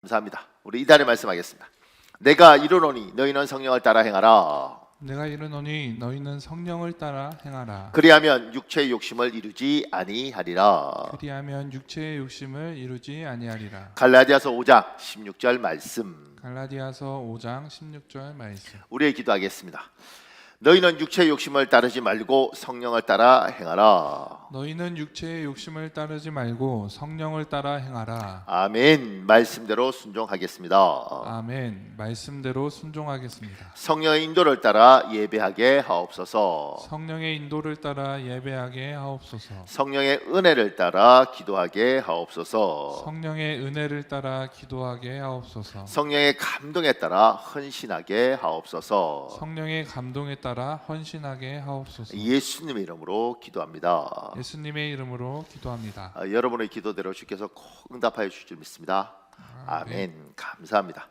감사합니다. 우리 이달의 말씀하겠습니다. 내가 이르노니 너희는 성령을 따라 행하라. 내가 이르노니 너희는 성령을 따라 행하라. 그리하면 육체의 욕심을 이루지 아니하리라. 그리하면 육체의 욕심을 이루지 아니하리라. 갈라디아서 5장 16절 말씀. 갈라디아서 5장 16절 말씀. 우리의 기도하겠습니다. 너희는 육체의 욕심을 따르지 말고 성령을 따라 행하라. 너희는 육체의 욕심을 따르지 말고 성령을 따라 행하라. 아멘. 말씀대로 순종하겠습니다. 아멘. 말씀대로 순종하겠습니다. 성령의 인도를 따라 예배하게 하옵소서. 성령의 인도를 따라 예배하게 하옵소서. 성령의 은혜를 따라 기도하게 하옵소서. 성령의 은혜를 따라 기도하게 하옵소서. 성령의 감동에 따라 헌신하게 하옵소서. 성령의 감동에 따라 헌신하게 하옵소서. 예수님의 이름으로 기도합니다. 예수님의 이름으로 기도합니다. 여러분의 기도대로 주께서 꼭 응답하여 주실 줄 믿습니다. 아멘. 감사합니다.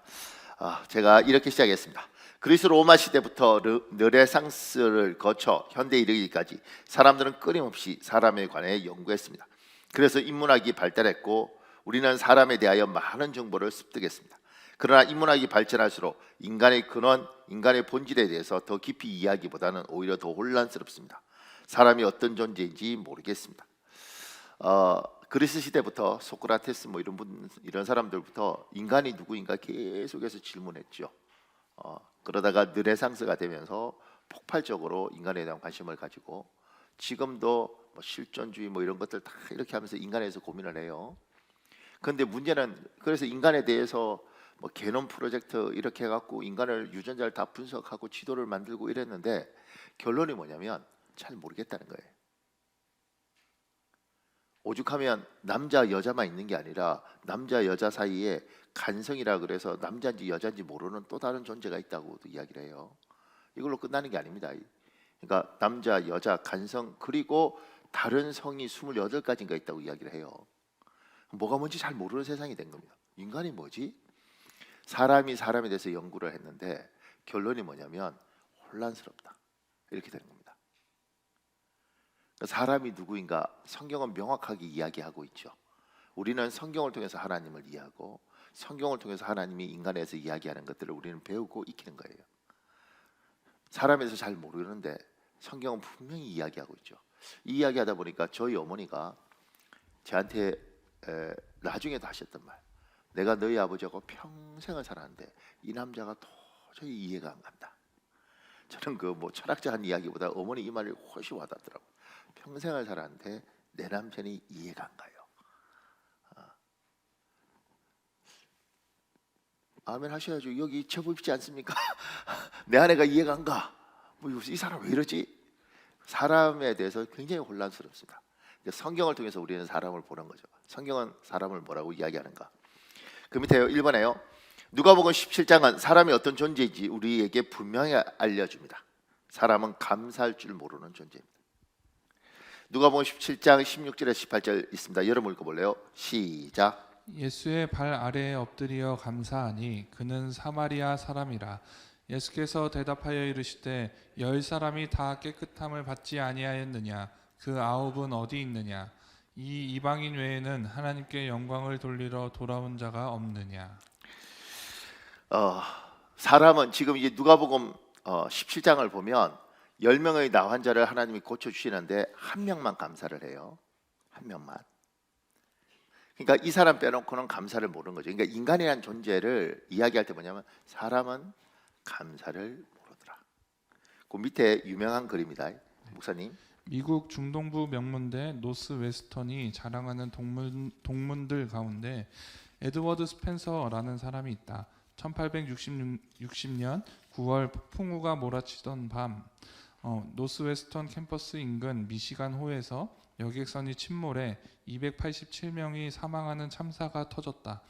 제가 이렇게 시작했습니다. 그리스 로마 시대부터 르네상스를 거쳐 현대에 이르기까지 사람들은 끊임없이 사람에 관해 연구했습니다. 그래서 인문학이 발달했고 우리는 사람에 대하여 많은 정보를 습득했습니다. 그러나 인문학이 발전할수록 인간의 근원, 인간의 본질에 대해서 더 깊이 이해하기보다는 오히려 더 혼란스럽습니다. 사람이 어떤 존재인지 모르겠습니다. 그리스 시대부터 소크라테스 이런 사람들부터 인간이 누구인가 계속해서 질문했죠. 그러다가 르네상스가 되면서 폭발적으로 인간에 대한 관심을 가지고 지금도 실존주의 이런 것들 다 이렇게 하면서 인간에 대해서 고민을 해요. 그런데 문제는 그래서 인간에 대해서 게놈 프로젝트 이렇게 해갖고 인간을 유전자를 다 분석하고 지도를 만들고 이랬는데 결론이 뭐냐면 잘 모르겠다는 거예요. 오죽하면 남자 여자만 있는 게 아니라 남자 여자 사이에 간성이라 그래서 남자인지 여자인지 모르는 또 다른 존재가 있다고 이야기를 해요. 이걸로 끝나는 게 아닙니다. 그러니까 남자 여자 간성 그리고 다른 성이 28가지인가 있다고 이야기를 해요. 뭐가 뭔지 잘 모르는 세상이 된 겁니다. 인간이 뭐지? 사람이 사람에 대해서 연구를 했는데 결론이 뭐냐면 혼란스럽다. 이렇게 되는 겁니다. 사람이 누구인가 성경은 명확하게 이야기하고 있죠. 우리는 성경을 통해서 하나님을 이해하고 성경을 통해서 하나님이 인간에 대해서 이야기하는 것들을 우리는 배우고 익히는 거예요. 사람에 대해서 잘 모르는데 성경은 분명히 이야기하고 있죠. 이 이야기하다 보니까 저희 어머니가 저한테 나중에도 하셨던 말, 내가 너희 아버지하고 평생을 살았는데 이 남자가 도저히 이해가 안 간다. 저는 철학자 한 이야기보다 어머니 이 말이 훨씬 와닿더라고요. 평생을 살았는데 내 남편이 이해가 안 가요. 아멘 하셔야죠. 여기 제법 있지 않습니까? 내 아내가 이해가 안 가. 이 사람 왜 이러지? 사람에 대해서 굉장히 혼란스럽습니다. 성경을 통해서 우리는 사람을 보는 거죠. 성경은 사람을 뭐라고 이야기하는가? 그 밑에요. 1번에요. 누가복음 17장은 사람이 어떤 존재인지 우리에게 분명히 알려줍니다. 사람은 감사할 줄 모르는 존재입니다. 누가복음 17장 16절에서 18절 있습니다. 여러분 읽어볼래요? 시작. 예수의 발 아래에 엎드려 감사하니 그는 사마리아 사람이라. 예수께서 대답하여 이르시되 10사람이 다 깨끗함을 받지 아니하였느냐? 그 9은 어디 있느냐? 이 이방인 외에는 하나님께 영광을 돌리러 돌아온 자가 없느냐? 사람은 지금 이제 누가복음 17장을 보면 10명의 나 환자를 하나님이 고쳐주시는데 한 명만 감사를 해요. 한 명만. 그러니까 이 사람 빼놓고는 감사를 모르는 거죠. 그러니까 인간이라는 존재를 이야기할 때 뭐냐면 사람은 감사를 모르더라. 그 밑에 유명한 글입니다. 목사님. 미국 중동부 명문대 노스웨스턴이 자랑하는 동문들 가운데 에드워드 스펜서라는 사람이 있다. 1860년 9월 폭풍우가 몰아치던 밤 노스웨스턴 캠퍼스 인근 미시간 호에서 여객선이 침몰해 287명이 사망하는 참사가 터졌다.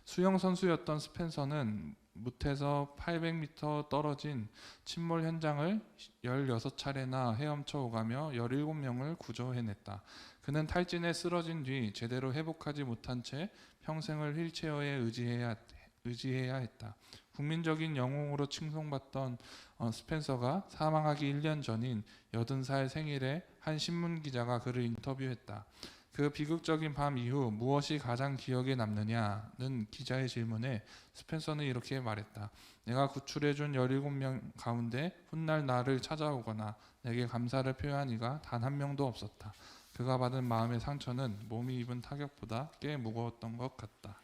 수영 선수였던 스펜서는 무태서 800m 떨어진 침몰 현장을 16차례나 헤엄쳐 오가며 17명을 구조해냈다. 그는 탈진에 쓰러진 뒤 제대로 회복하지 못한 채 평생을 휠체어에 의지해야 했다. 국민적인 영웅으로 칭송받던 스펜서가 사망하기 1년 전인 80살 생일에 한 신문 기자가 그를 인터뷰했다. 그 비극적인 밤 이후 무엇이 가장 기억에 남느냐는 기자의 질문에 스펜서는 이렇게 말했다. 내가 구출해준 17명 가운데 훗날 나를 찾아오거나 내게 감사를 표한 이가 단 한 명도 없었다. 그가 받은 마음의 상처는 몸이 입은 타격보다 꽤 무거웠던 것 같다.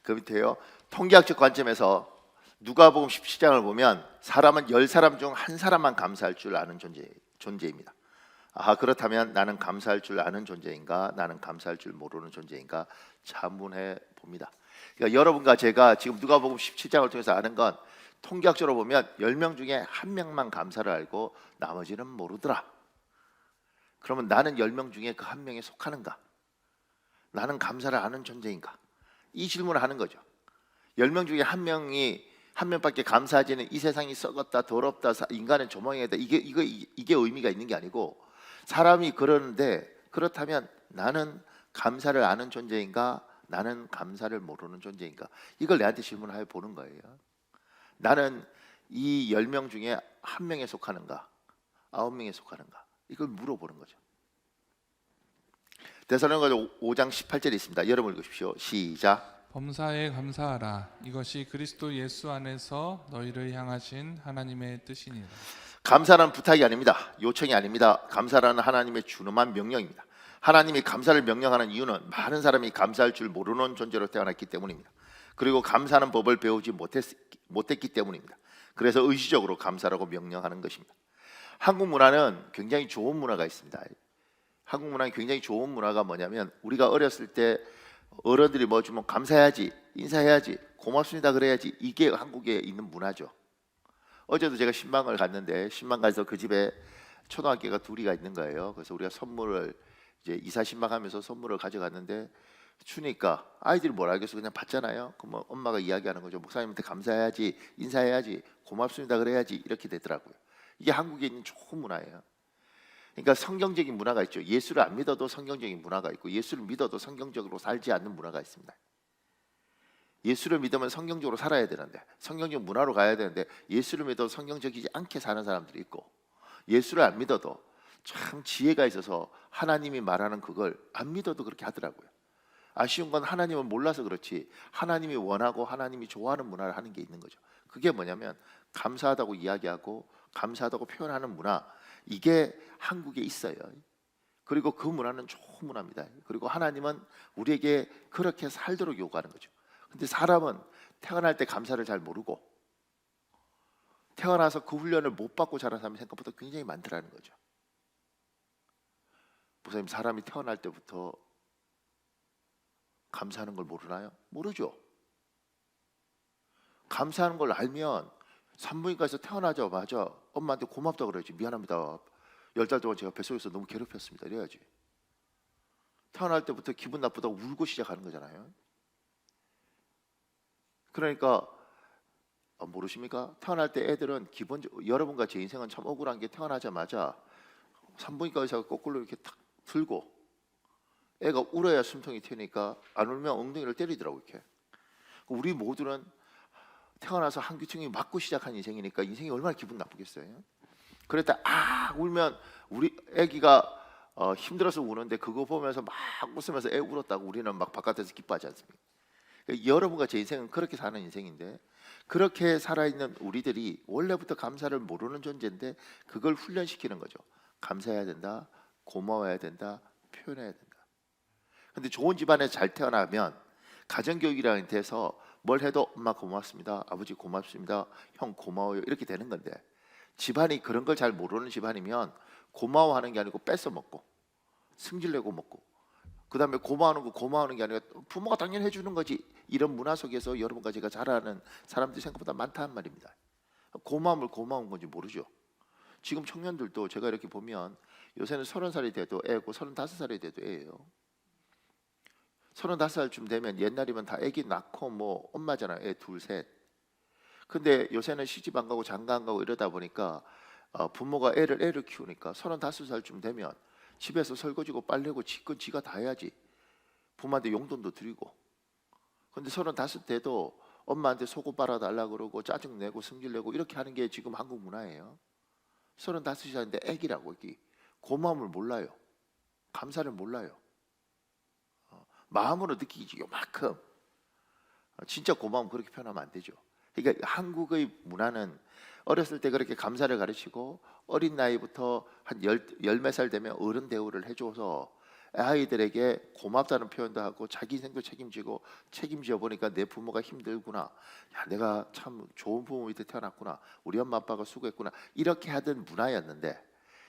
그 밑에요. 통계학적 관점에서 누가복음 17장을 보면 사람은 10사람 중 한 사람만 감사할 줄 아는 존재입니다. 그렇다면 나는 감사할 줄 아는 존재인가? 나는 감사할 줄 모르는 존재인가? 자문해 봅니다. 그러니까 여러분과 제가 지금 누가복음 17장을 통해서 아는 건 통계학적으로 보면 10명 중에 1명만 감사를 알고 나머지는 모르더라. 그러면 나는 10명 중에 그 1명에 속하는가? 나는 감사를 아는 존재인가? 이 질문을 하는 거죠. 10명 중에 1명밖에 감사하지는 이 세상이 썩었다, 더럽다, 인간은 조망이다. 이게 의미가 있는 게 아니고 사람이 그러는데 그렇다면 나는 감사를 아는 존재인가? 나는 감사를 모르는 존재인가? 이걸 내한테 질문하여 보는 거예요. 나는 이 10명 중에 1명에 속하는가? 9명에 속하는가? 이걸 물어보는 거죠. 데살로니가서 5장 18절에 있습니다. 여러분 읽으십시오. 시작. 범사에 감사하라. 이것이 그리스도 예수 안에서 너희를 향하신 하나님의 뜻이니라. 감사는 부탁이 아닙니다. 요청이 아닙니다. 감사라는 하나님의 준엄한 명령입니다. 하나님이 감사를 명령하는 이유는 많은 사람이 감사할 줄 모르는 존재로 태어났기 때문입니다. 그리고 감사하는 법을 배우지 못했기 때문입니다. 그래서 의식적으로 감사라고 명령하는 것입니다. 한국 문화는 굉장히 좋은 문화가 있습니다. 한국 문화는 굉장히 좋은 문화가 뭐냐면 우리가 어렸을 때 어른들이 뭐 주면 감사해야지, 인사해야지, 고맙습니다 그래야지. 이게 한국에 있는 문화죠. 어제도 제가 신방을 갔는데 신방 가서 그 집에 초등학교가 둘이가 있는 거예요. 그래서 우리가 선물을 이제 이사 신방하면서 선물을 가져갔는데 주니까 아이들이 뭘 알겠어, 그냥 받잖아요. 그럼 엄마가 이야기하는 거죠. 목사님한테 감사해야지, 인사해야지, 고맙습니다 그래야지. 이렇게 되더라고요. 이게 한국에 있는 좋은 문화예요. 그러니까 성경적인 문화가 있죠. 예수를 안 믿어도 성경적인 문화가 있고 예수를 믿어도 성경적으로 살지 않는 문화가 있습니다. 예수를 믿으면 성경적으로 살아야 되는데 성경적 문화로 가야 되는데 예수를 믿어도 성경적이지 않게 사는 사람들이 있고 예수를 안 믿어도 참 지혜가 있어서 하나님이 말하는 그걸 안 믿어도 그렇게 하더라고요. 아쉬운 건 하나님을 몰라서 그렇지 하나님이 원하고 하나님이 좋아하는 문화를 하는 게 있는 거죠. 그게 뭐냐면 감사하다고 이야기하고 감사하다고 표현하는 문화, 이게 한국에 있어요. 그리고 그 문화는 좋은 문화입니다. 그리고 하나님은 우리에게 그렇게 살도록 요구하는 거죠. 근데 사람은 태어날 때 감사를 잘 모르고 태어나서 그 훈련을 못 받고 자란 사람이 생각보다 굉장히 많더라는 거죠. 목사님, 사람이 태어날 때부터 감사하는 걸 모르나요? 모르죠. 감사하는 걸 알면 산부인과에서 태어나자마자 엄마한테 고맙다 그래야지. 미안합니다. 10달 동안 제가 뱃속에서 너무 괴롭혔습니다. 이래야지. 태어날 때부터 기분 나쁘다고 울고 시작하는 거잖아요. 그러니까 모르십니까? 태어날 때 애들은 기본적으로 여러분과 제 인생은 참 억울한 게 태어나자마자 산부인과 의사가 거꾸로 이렇게 탁 들고 애가 울어야 숨통이 트니까 안 울면 엉덩이를 때리더라고 이렇게. 우리 모두는 태어나서 한 귀퉁이 맞고 시작한 인생이니까 인생이 얼마나 기분 나쁘겠어요. 그랬다 울면 우리 애기가 힘들어서 우는데 그거 보면서 막 웃으면서 애 울었다고 우리는 막 바깥에서 기뻐하지 않습니까? 그러니까 여러분과 제 인생은 그렇게 사는 인생인데 그렇게 살아있는 우리들이 원래부터 감사를 모르는 존재인데 그걸 훈련시키는 거죠. 감사해야 된다, 고마워해야 된다, 표현해야 된다. 근데 좋은 집안에 잘 태어나면 가정교육이라는 데서 뭘 해도 엄마 고맙습니다, 아버지 고맙습니다, 형 고마워요 이렇게 되는 건데 집안이 그런 걸 잘 모르는 집안이면 고마워하는 게 아니고 뺏어 먹고 승질내고 먹고 그 다음에 고마워하는 게 아니라 부모가 당연히 해주는 거지 이런 문화 속에서 여러분과 제가 자라는 사람들이 생각보다 많다는 말입니다. 고마움을 고마운 건지 모르죠. 지금 청년들도 제가 이렇게 보면 요새는 30살이 돼도 애고 35살이 돼도 애예요. 35살쯤 되면 옛날이면 다 애기 낳고 뭐 엄마잖아요. 애 둘 셋. 근데 요새는 시집 안 가고 장가 안 가고 이러다 보니까 부모가 애를 키우니까 35살쯤 되면 집에서 설거지고 빨래고 지건 지가 다 해야지. 부모한테 용돈도 드리고. 근데 35 돼도 엄마한테 속옷 빨아달라 그러고 짜증내고 승질내고 이렇게 하는 게 지금 한국 문화예요. 35살인데 애기라고 애기. 고마움을 몰라요. 감사를 몰라요. 마음으로 느끼지 요만큼. 진짜 고마움 그렇게 표현하면 안 되죠. 그러니까 한국의 문화는 어렸을 때 그렇게 감사를 가르치고 어린 나이부터 한 열 몇 살 되면 어른 대우를 해줘서 아이들에게 고맙다는 표현도 하고 자기 인생도 책임지어 보니까 내 부모가 힘들구나. 야, 내가 참 좋은 부모 밑에 태어났구나. 우리 엄마 아빠가 수고했구나. 이렇게 하던 문화였는데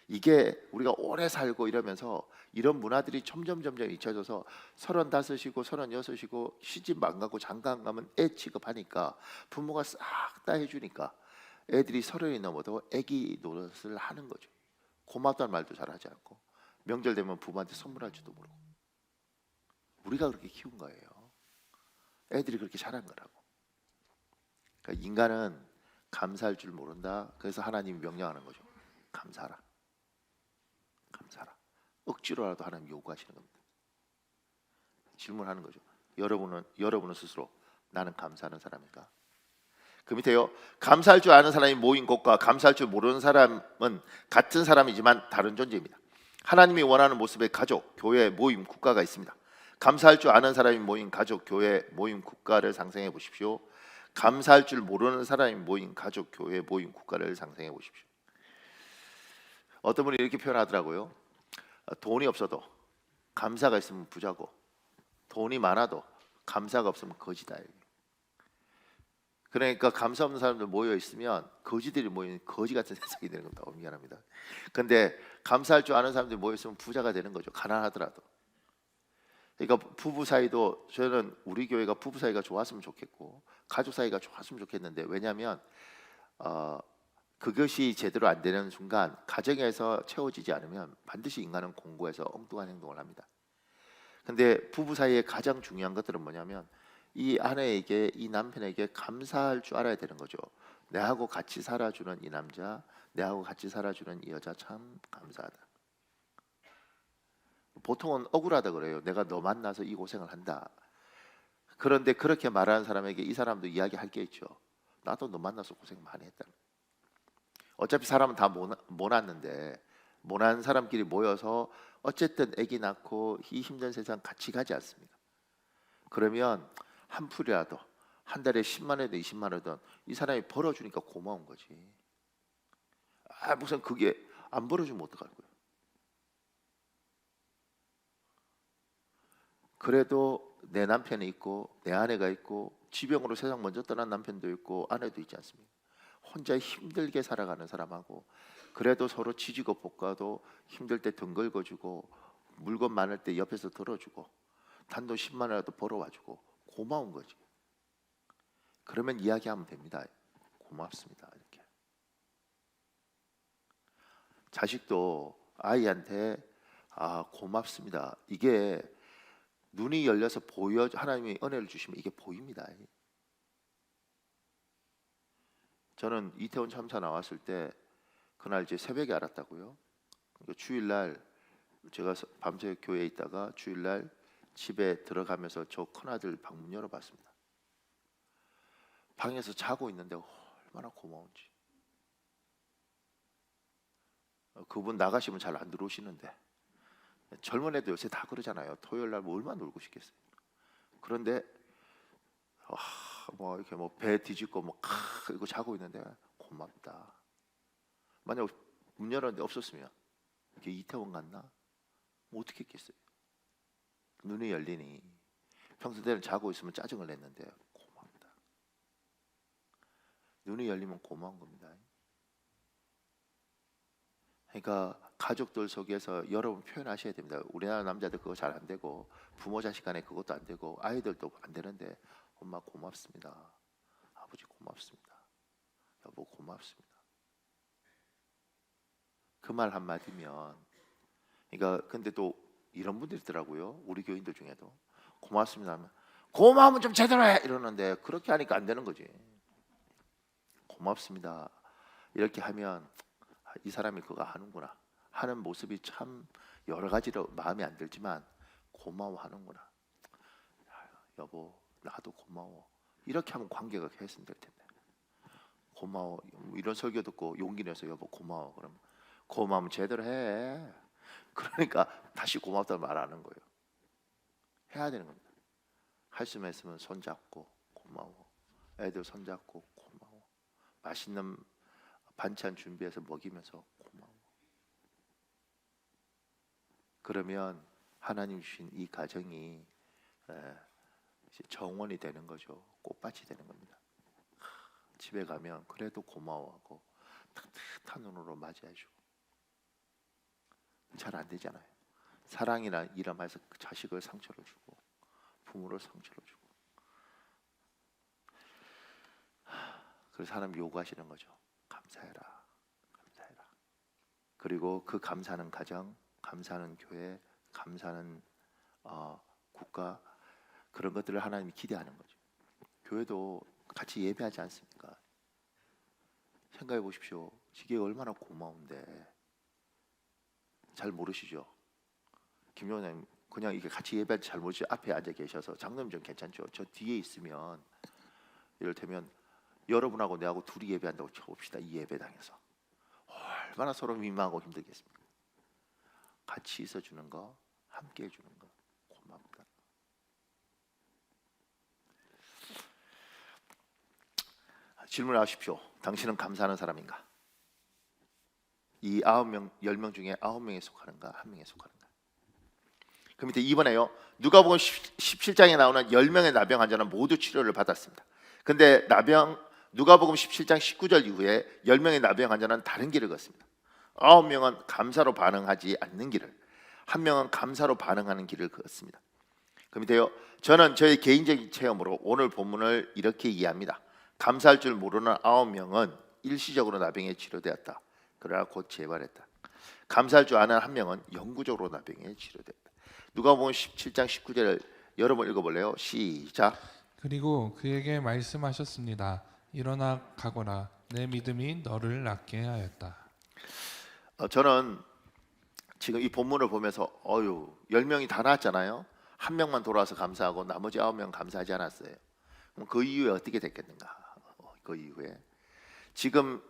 이게 우리가 오래 살고 이러면서 이런 문화들이 점점 잊혀져서 35이고 36이고 시집 안 가고 장가 안 가면 애 취급하니까 부모가 싹 다 해주니까 애들이 30이 넘어도 애기 노릇을 하는 거죠. 고맙다는 말도 잘하지 않고 명절 되면 부모한테 선물할 줄도 모르고. 우리가 그렇게 키운 거예요. 애들이 그렇게 자란 거라고. 그러니까 인간은 감사할 줄 모른다. 그래서 하나님이 명령하는 거죠. 감사하라. 감사하라. 억지로라도 하나님 요구하시는 겁니다. 질문하는 거죠. 여러분은 스스로 나는 감사하는 사람인가? 그 밑에요. 감사할 줄 아는 사람이 모인 곳과 감사할 줄 모르는 사람은 같은 사람이지만 다른 존재입니다. 하나님이 원하는 모습의 가족, 교회, 모임, 국가가 있습니다. 감사할 줄 아는 사람이 모인 가족, 교회, 모임, 국가를 상상해 보십시오. 감사할 줄 모르는 사람이 모인 가족, 교회, 모임, 국가를 상상해 보십시오. 어떤 분이 이렇게 표현하더라고요. 돈이 없어도 감사가 있으면 부자고 돈이 많아도 감사가 없으면 거지다. 그러니까 감사 없는 사람들 모여 있으면 거지들이 모이는 거지 같은 세상이 되는 겁니다. 미안합니다. 근데 감사할 줄 아는 사람들이 모여 있으면 부자가 되는 거죠. 가난하더라도. 그러니까 부부 사이도 저는 우리 교회가 부부 사이가 좋았으면 좋겠고 가족 사이가 좋았으면 좋겠는데 왜냐하면 그것이 제대로 안 되는 순간 가정에서 채워지지 않으면 반드시 인간은 공고해서 엉뚱한 행동을 합니다. 근데 부부 사이에 가장 중요한 것들은 뭐냐면 이 아내에게 이 남편에게 감사할 줄 알아야 되는 거죠. 내하고 같이 살아주는 이 남자, 내하고 같이 살아주는 이 여자 참 감사하다. 보통은 억울하다 그래요. 내가 너 만나서 이 고생을 한다. 그런데 그렇게 말하는 사람에게 이 사람도 이야기할 게 있죠. 나도 너 만나서 고생 많이 했다. 어차피 사람은 다 모났는데 모난 사람끼리 모여서 어쨌든 아기 낳고 이 힘든 세상 같이 가지 않습니까? 그러면 한 푼이라도 한 달에 10만 원이든 20만 원이든 이 사람이 벌어주니까 고마운 거지. 무슨 그게 안 벌어주면 어떡할 거예요? 그래도 내 남편이 있고 내 아내가 있고 지병으로 세상 먼저 떠난 남편도 있고 아내도 있지 않습니까? 혼자 힘들게 살아가는 사람하고 그래도 서로 지지고 볶아도 힘들 때 등 긁어주고 물건 많을 때 옆에서 들어주고 단돈 10만 원이라도 벌어와주고 고마운 거지. 그러면 이야기하면 됩니다. 고맙습니다. 이렇게. 자식도 아이한테 고맙습니다. 이게 눈이 열려서 보여 하나님이 은혜를 주시면 이게 보입니다. 저는 이태원 참사 나왔을 때 그날 이제 새벽에 알았다고요. 그러니까 주일날 제가 밤새 교회에 있다가 주일날 집에 들어가면서 저 큰아들 방문 열어봤습니다. 방에서 자고 있는데 얼마나 고마운지. 그분 나가시면 잘 안 들어오시는데 젊은 애도 요새 다 그러잖아요. 토요일날 뭐 얼마나 놀고 싶겠어요. 그런데 뭐 이렇게 뭐 배 뒤집고 뭐 이거 자고 있는데 고맙다. 만약 문 열었는데 없었으면 이게 이태원 갔나? 뭐 어떻게 했겠어요? 눈이 열리니 평소대로 자고 있으면 짜증을 냈는데 고맙다. 눈이 열리면 고마운 겁니다. 그러니까 가족들 속에서 여러분 표현하셔야 됩니다. 우리나라 남자들 그거 잘 안 되고 부모 자식 간에 그것도 안 되고 아이들도 안 되는데 엄마 고맙습니다. 아버지 고맙습니다. 여보 고맙습니다. 그 말 한마디면 그러니까 근데 또 이런 분들 있더라고요. 우리 교인들 중에도 고맙습니다 하면 고마우면 좀 제대로 해 이러는데 그렇게 하니까 안 되는 거지. 고맙습니다 이렇게 하면 이 사람이 그거 하는구나 하는 모습이 참 여러 가지로 마음에 안 들지만 고마워하는구나. 여보 나도 고마워 이렇게 하면 관계가 개선될 텐데 고마워 이런 설교 듣고 용기 내서 여보 고마워 그러면 고마우면 제대로 해. 그러니까 다시 고맙다는 말 안 하는 거예요. 해야 되는 겁니다. 할 수만 있으면 손잡고 고마워. 애들 손잡고 고마워. 맛있는 반찬 준비해서 먹이면서 고마워. 그러면 하나님 주신 이 가정이 이제 정원이 되는 거죠. 꽃밭이 되는 겁니다. 집에 가면 그래도 고마워하고 따뜻한 눈으로 맞이해주고. 잘 안 되잖아요. 사랑이나 이름해서 자식을 상처를 주고 부모를 상처를 주고. 그래서 하나님 요구하시는 거죠. 감사해라, 감사해라. 그리고 그 감사하는 가정, 감사하는 교회, 감사하는 국가, 그런 것들을 하나님이 기대하는 거죠. 교회도 같이 예배하지 않습니까? 생각해 보십시오. 이게 얼마나 고마운데. 잘 모르시죠? 김용님 그냥 이게 같이 예배할 때 잘 모르시죠? 앞에 앉아 계셔서 장로님 좀 괜찮죠? 저 뒤에 있으면 이를테면 여러분하고 내하고 둘이 예배한다고 쳐봅시다. 이 예배당에서 얼마나 서로 민망하고 힘들겠습니까? 같이 있어주는 거, 함께 해주는 거 고맙다. 질문하십시오. 당신은 감사하는 사람인가? 이 9명, 10명 중에 9명에 속하는가? 1명에 속하는가? 그 밑에 2번에요. 누가복음 17장에 나오는 10명의 나병 환자는 모두 치료를 받았습니다. 근데 누가복음 17장 19절 이후에 10명의 나병 환자는 다른 길을 걷습니다. 9명은 감사로 반응하지 않는 길을, 1명은 감사로 반응하는 길을 걷습니다. 그 밑에요. 저는 저의 개인적인 체험으로 오늘 본문을 이렇게 이해합니다. 감사할 줄 모르는 9명은 일시적으로 나병에 치료되었다. 그러나 곧 재발했다. 감사할 줄 아는 1명은 영구적으로 나병에 치료됐다. 누가복음 17장 19절을 여러분 읽어볼래요? 시작. 그리고 그에게 말씀하셨습니다. 일어나 가거라. 내 믿음이 너를 낫게 하였다. 저는 지금 이 본문을 보면서 10명이 다 나왔잖아요. 1명만 돌아와서 감사하고 나머지 9명 감사하지 않았어요. 그럼 그 이후에 어떻게 됐겠는가? 그 이후에 지금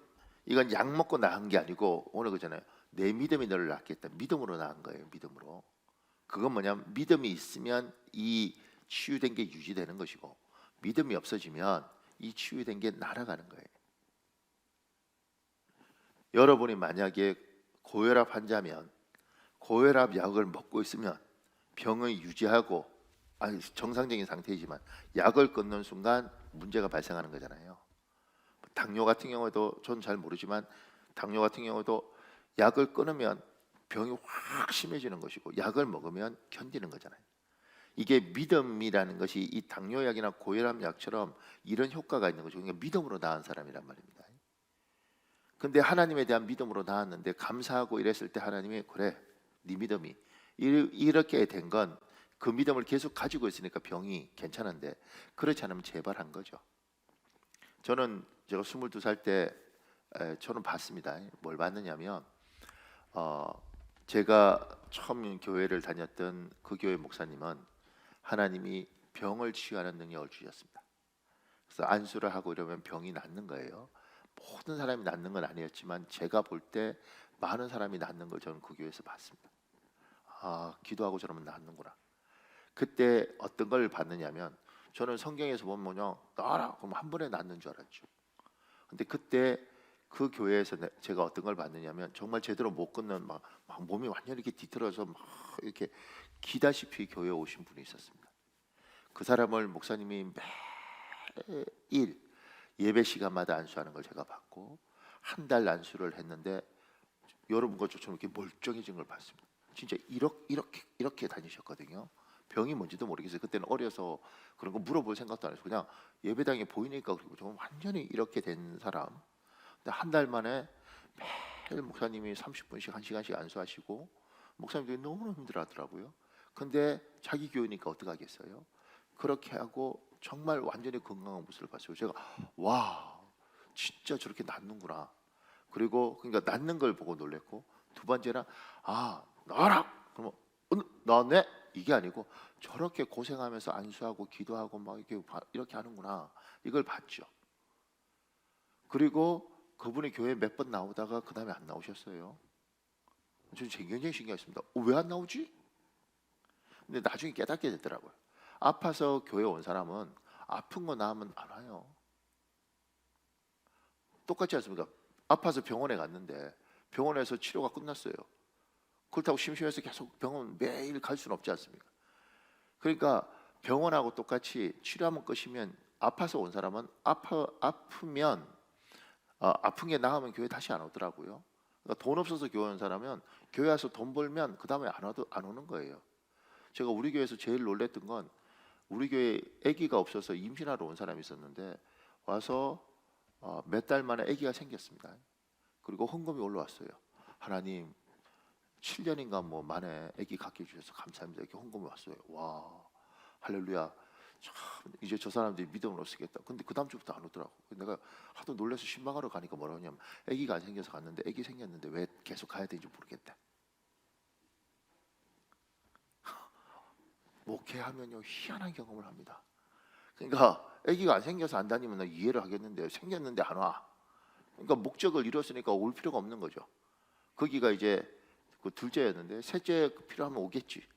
이건 약 먹고 나은 게 아니고 오늘 그잖아요. 내 믿음이 너를 낫겠다. 믿음으로 나은 거예요. 믿음으로. 그건 뭐냐면 믿음이 있으면 이 치유된 게 유지되는 것이고 믿음이 없어지면 이 치유된 게 날아가는 거예요. 여러분이 만약에 고혈압 환자면 고혈압 약을 먹고 있으면 병을 유지하고 정상적인 상태이지만 약을 끊는 순간 문제가 발생하는 거잖아요. 당뇨 같은 경우도 전 잘 모르지만 당뇨 같은 경우도 약을 끊으면 병이 확 심해지는 것이고 약을 먹으면 견디는 거잖아요. 이게 믿음이라는 것이 이 당뇨약이나 고혈압 약처럼 이런 효과가 있는 거죠. 그러니까 믿음으로 나은 사람이란 말입니다. 근데 하나님에 대한 믿음으로 나았는데 감사하고 이랬을 때 하나님이 그래 네 믿음이 이렇게 된 건 그 믿음을 계속 가지고 있으니까 병이 괜찮은데 그렇지 않으면 재발한 거죠. 제가 22살 때 저는 봤습니다. 뭘 봤느냐면 제가 처음 교회를 다녔던 그 교회 목사님은 하나님이 병을 치유하는 능력을 주셨습니다. 그래서 안수를 하고 이러면 병이 낫는 거예요. 모든 사람이 낫는 건 아니었지만 제가 볼 때 많은 사람이 낫는 걸 저는 그 교회에서 봤습니다. 기도하고 저러면 낫는구나. 그때 어떤 걸 봤느냐면 저는 성경에서 보면 나라 그럼 한 번에 낫는 줄 알았죠. 근데 그때 그 교회에서 제가 어떤 걸 봤느냐면 정말 제대로 못 걷는 막 몸이 완전히 이렇게 뒤틀어서 막 이렇게 기다시피 교회에 오신 분이 있었습니다. 그 사람을 목사님이 매일 예배 시간마다 안수하는 걸 제가 봤고 한 달 안수를 했는데 여러분 것처럼 이렇게 멀쩡해진 걸 봤습니다. 진짜 이렇게 다니셨거든요. 병이 뭔지도 모르겠어요. 그때는 어려서 그런 거 물어볼 생각도 안 했어요. 그냥 예배당에 보이니까 그리고 정말 완전히 이렇게 된 사람. 근데 한 달 만에 매일 목사님이 30분씩 1시간씩 안수하시고 목사님들이 너무너무 힘들어하더라고요. 근데 자기 교회니까 어떡하겠어요? 그렇게 하고 정말 완전히 건강한 모습을 봤어요. 제가 와 진짜 저렇게 낫는구나. 그리고 그러니까 낫는 걸 보고 놀랬고 두 번째는 나와라. 그러면 나네 이게 아니고 저렇게 고생하면서 안수하고 기도하고 막 이렇게 하는구나. 이걸 봤죠. 그리고 그분이 교회 몇 번 나오다가 그 다음에 안 나오셨어요. 저는 굉장히 신기했습니다. 왜 안 나오지? 근데 나중에 깨닫게 되더라고요. 아파서 교회 온 사람은 아픈 거 나으면 안 와요. 똑같지 않습니까? 아파서 병원에 갔는데 병원에서 치료가 끝났어요. 그렇다고 심심해서 계속 병원 매일 갈 수는 없지 않습니까? 그러니까 병원하고 똑같이 치료하면 끝이면 아파서 온 사람은 아프면 아픈 게 나으면 교회 다시 안 오더라고요. 그러니까 돈 없어서 교회 온 사람은 교회 와서 돈 벌면 그 다음에 안 오는 거예요. 제가 우리 교회에서 제일 놀랬던 건 우리 교회 아기가 없어서 임신하러 온 사람이 있었는데 와서 몇 달 만에 아기가 생겼습니다. 그리고 헌금이 올라왔어요. 하나님 7년인가 뭐 만에 아기 갖게 해주셔서 감사합니다. 이렇게 헌금이 왔어요. 와 할렐루야. 참 이제 저 사람들이 믿음을 못 쓰겠다. 근데 그 다음 주부터 안 오더라고. 내가 하도 놀라서 신방하러 가니까 뭐라고 하냐면 아기가 안 생겨서 갔는데 아기 생겼는데 왜 계속 가야 되는지 모르겠다. 목회하면요 희한한 경험을 합니다. 그러니까 아기가 안 생겨서 안 다니면 나 이해를 하겠는데 생겼는데 안 와. 그러니까 목적을 이뤘으니까 올 필요가 없는 거죠. 거기가 이제 그 둘째였는데 셋째 필요하면 오겠지.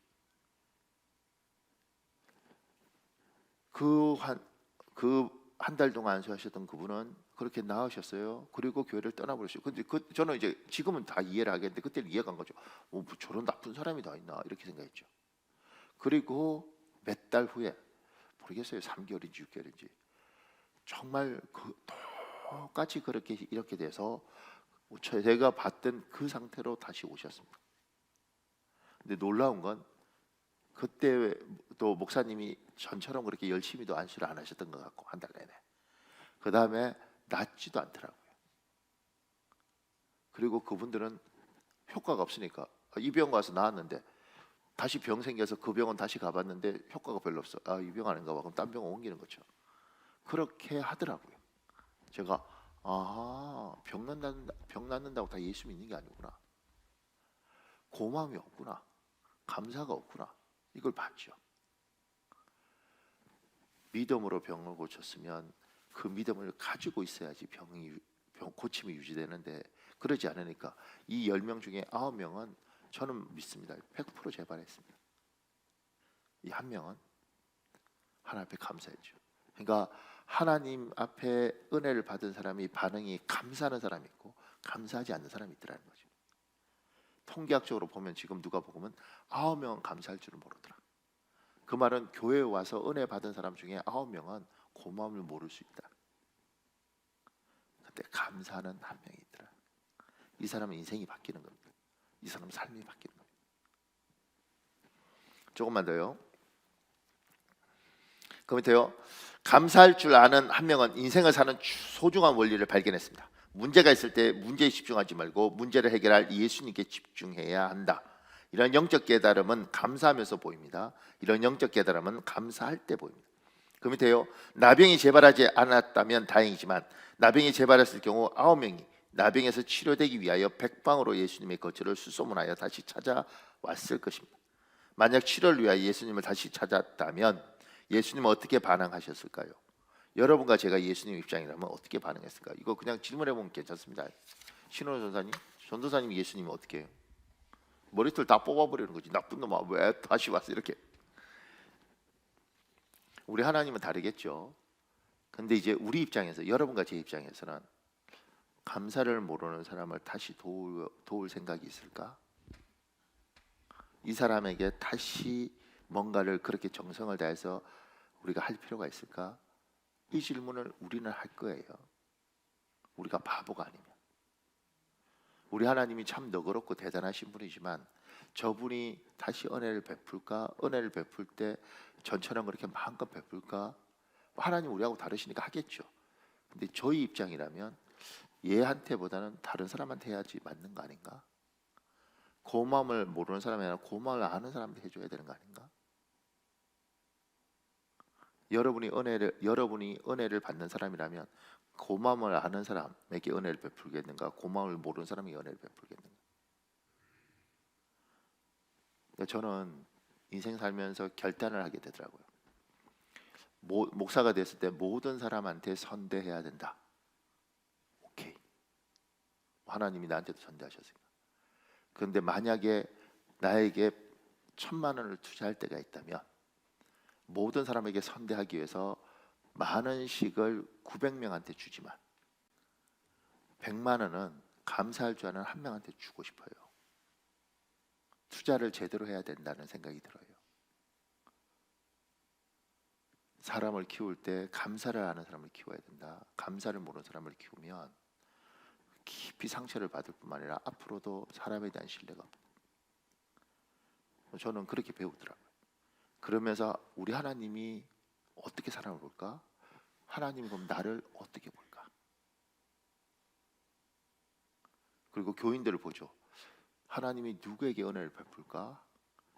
그 한 달 동안 안수하셨던 그분은 그렇게 나으셨어요. 그리고 교회를 떠나버렸어요. 근데 저는 이제 지금은 다 이해를 하겠는데 그때는 이해가 안 가죠. 뭐 저런 나쁜 사람이 다 있나 이렇게 생각했죠. 그리고 몇 달 후에 모르겠어요. 3개월인지 6개월인지 정말 똑같이 그렇게 이렇게 돼서 제가 봤던 그 상태로 다시 오셨습니다. 근데 놀라운 건 그때 또 목사님이 전처럼 그렇게 열심히도 안수를 안 하셨던 것 같고 한 달 내내 그 다음에 낫지도 않더라고요. 그리고 그분들은 효과가 없으니까 이 병 가서 나았는데 다시 병 생겨서 그 병원 다시 가봤는데 효과가 별로 없어. 이 병 아닌가 봐. 그럼 딴 병원 옮기는 거죠. 그렇게 하더라고요. 제가 병 낫는다고 다 예수 믿는 게 아니구나. 고마움이 없구나. 감사가 없구나. 이걸 봤죠. 믿음으로 병을 고쳤으면 그 믿음을 가지고 있어야지 병 고침이 유지되는데 그러지 않으니까 이 10명 중에 9명은 저는 믿습니다. 100% 재발했습니다. 이 한 명은 하나님 앞에 감사했죠. 그러니까 하나님 앞에 은혜를 받은 사람이 반응이 감사하는 사람이 있고 감사하지 않는 사람이 있더라는 거죠. 통계학적으로 보면 지금 누가 보면 9명은 감사할 줄은 모르더라. 그 말은 교회에 와서 은혜 받은 사람 중에 9명은 고마움을 모를 수 있다. 근데 감사하는 한 명이 있더라. 이 사람은 인생이 바뀌는 겁니다. 이 사람은 삶이 바뀌는 겁니다. 조금만 더요. 그 밑에요. 감사할 줄 아는 한 명은 인생을 사는 소중한 원리를 발견했습니다. 문제가 있을 때 문제에 집중하지 말고 문제를 해결할 예수님께 집중해야 한다. 이런 영적 깨달음은 감사하면서 보입니다. 이런 영적 깨달음은 감사할 때 보입니다. 그 밑에요. 나병이 재발하지 않았다면 다행이지만 나병이 재발했을 경우 9명이 나병에서 치료되기 위하여 백방으로 예수님의 거처를 수소문하여 다시 찾아왔을 것입니다. 만약 치료를 위하여 예수님을 다시 찾았다면 예수님은 어떻게 반응하셨을까요? 여러분과 제가 예수님 입장이라면 어떻게 반응했을까? 이거 그냥 질문해보면 괜찮습니다. 신호 전사님, 전도사님 예수님은 어떻게 해요? 머리털 다 뽑아버리는 거지. 나쁜 놈아 왜 다시 왔어 이렇게. 우리 하나님은 다르겠죠. 근데 이제 우리 입장에서 여러분과 제 입장에서는 감사를 모르는 사람을 다시 도울 생각이 있을까? 이 사람에게 다시 뭔가를 그렇게 정성을 다해서 우리가 할 필요가 있을까? 이 질문을 우리는 할 거예요. 우리가 바보가 아니면. 우리 하나님이 참 너그럽고 대단하신 분이지만 저분이 다시 은혜를 베풀까? 은혜를 베풀 때 전처럼 그렇게 마음껏 베풀까? 하나님 우리하고 다르시니까 하겠죠. 근데 저희 입장이라면 얘한테보다는 다른 사람한테 해야지 맞는 거 아닌가? 고마움을 모르는 사람이 아니라 고마움을 아는 사람한테 해줘야 되는 거 아닌가? 여러분이 은혜를 받는 사람이라면 고마움을 아는 사람에게 은혜를 베풀겠는가? 고마움을 모르는 사람에게 은혜를 베풀겠는가? 저는 인생 살면서 결단을 하게 되더라고요. 목사가 됐을 때 모든 사람한테 선대해야 된다. 오케이. 하나님이 나한테도 선대하셨으니까. 그런데 만약에 나에게 1,000만 원을 투자할 때가 있다면 모든 사람에게 선대하기 위해서 많은 식을 900명한테 주지만 100만 원은 감사할 줄 아는 한 명한테 주고 싶어요. 투자를 제대로 해야 된다는 생각이 들어요. 사람을 키울 때 감사를 하는 사람을 키워야 된다. 감사를 모르는 사람을 키우면 깊이 상처를 받을 뿐만 아니라 앞으로도 사람에 대한 신뢰가 없다. 저는 그렇게 배우더라고요. 그러면서 우리 하나님이 어떻게 사람을 볼까? 하나님이 그럼 나를 어떻게 볼까? 그리고 교인들을 보죠. 하나님이 누구에게 은혜를 베풀까?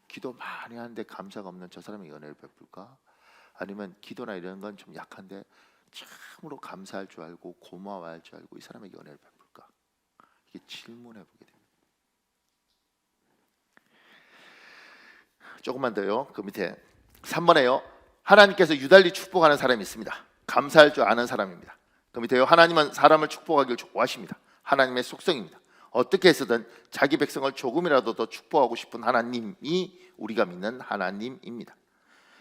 기도 많이 하는데 감사가 없는 저 사람에게 은혜를 베풀까? 아니면 기도나 이런 건 좀 약한데 참으로 감사할 줄 알고 고마워할 줄 알고 이 사람에게 은혜를 베풀까? 이게 질문해 보게 됩니다. 조금만 더요. 그 밑에 3번에요. 하나님께서 유달리 축복하는 사람이 있습니다. 감사할 줄 아는 사람입니다. 그 밑에요. 하나님은 사람을 축복하기를 좋아하십니다. 하나님의 속성입니다. 어떻게 해서든 자기 백성을 조금이라도 더 축복하고 싶은 하나님이 우리가 믿는 하나님입니다.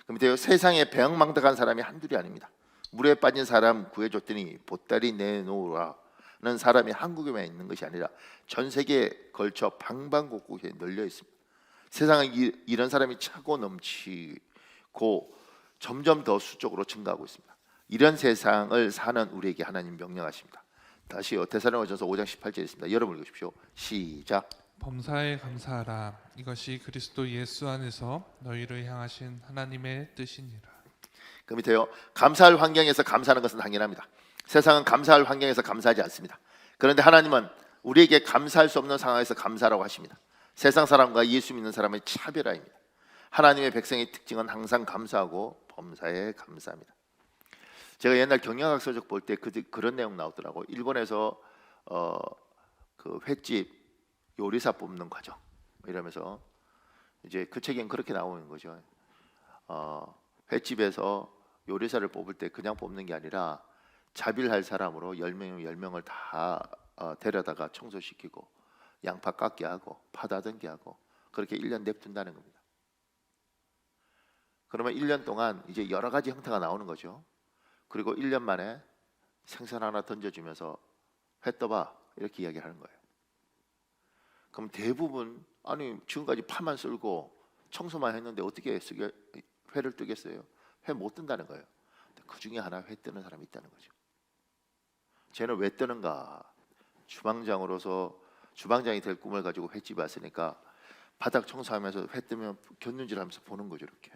그 밑에요. 세상에 배은망덕한 사람이 한둘이 아닙니다. 물에 빠진 사람 구해줬더니 보따리 내놓으라는 사람이 한국에만 있는 것이 아니라 전 세계에 걸쳐 방방곡곡에 널려 있습니다. 세상에 이런 사람이 차고 넘치고 점점 더 수적으로 증가하고 있습니다. 이런 세상을 사는 우리에게 하나님 명령하십니다. 다시요. 데살로니가전서 5장 18절에 있습니다. 여러분 읽으십시오. 시작. 범사에 감사하라. 이것이 그리스도 예수 안에서 너희를 향하신 하나님의 뜻이니라. 그 밑에요. 감사할 환경에서 감사하는 것은 당연합니다. 세상은 감사할 환경에서 감사하지 않습니다. 그런데 하나님은 우리에게 감사할 수 없는 상황에서 감사라고 하십니다. 세상 사람과 예수 믿는 사람의 차별화입니다. 하나님의 백성의 특징은 항상 감사하고 범사에 감사합니다. 제가 옛날 경영학 서적 볼 때 그런 내용 나오더라고. 일본에서 그 횟집 요리사 뽑는 과정 이러면서 이제 그 책엔 그렇게 나오는 거죠. 횟집에서 요리사를 뽑을 때 그냥 뽑는 게 아니라 자빌할 사람으로 10명이면 10명을 다 데려다가 청소시키고 양파 깎게 하고 파 다듬게 하고 그렇게 1년 냅둔다는 겁니다. 그러면 1년 동안 이제 여러 가지 형태가 나오는 거죠. 그리고 1년 만에 생선 하나 던져주면서 회 떠봐 이렇게 이야기하는 거예요. 그럼 대부분 아니 지금까지 파만 썰고 청소만 했는데 어떻게 회를 뜨겠어요? 회 못 뜬다는 거예요. 그 중에 하나 회 뜨는 사람이 있다는 거죠. 쟤는 왜 뜨는가? 주방장이 될 꿈을 가지고 횟집에 왔으니까 바닥 청소하면서 회 뜨면 곁눈질하면서 보는 거죠. 이렇게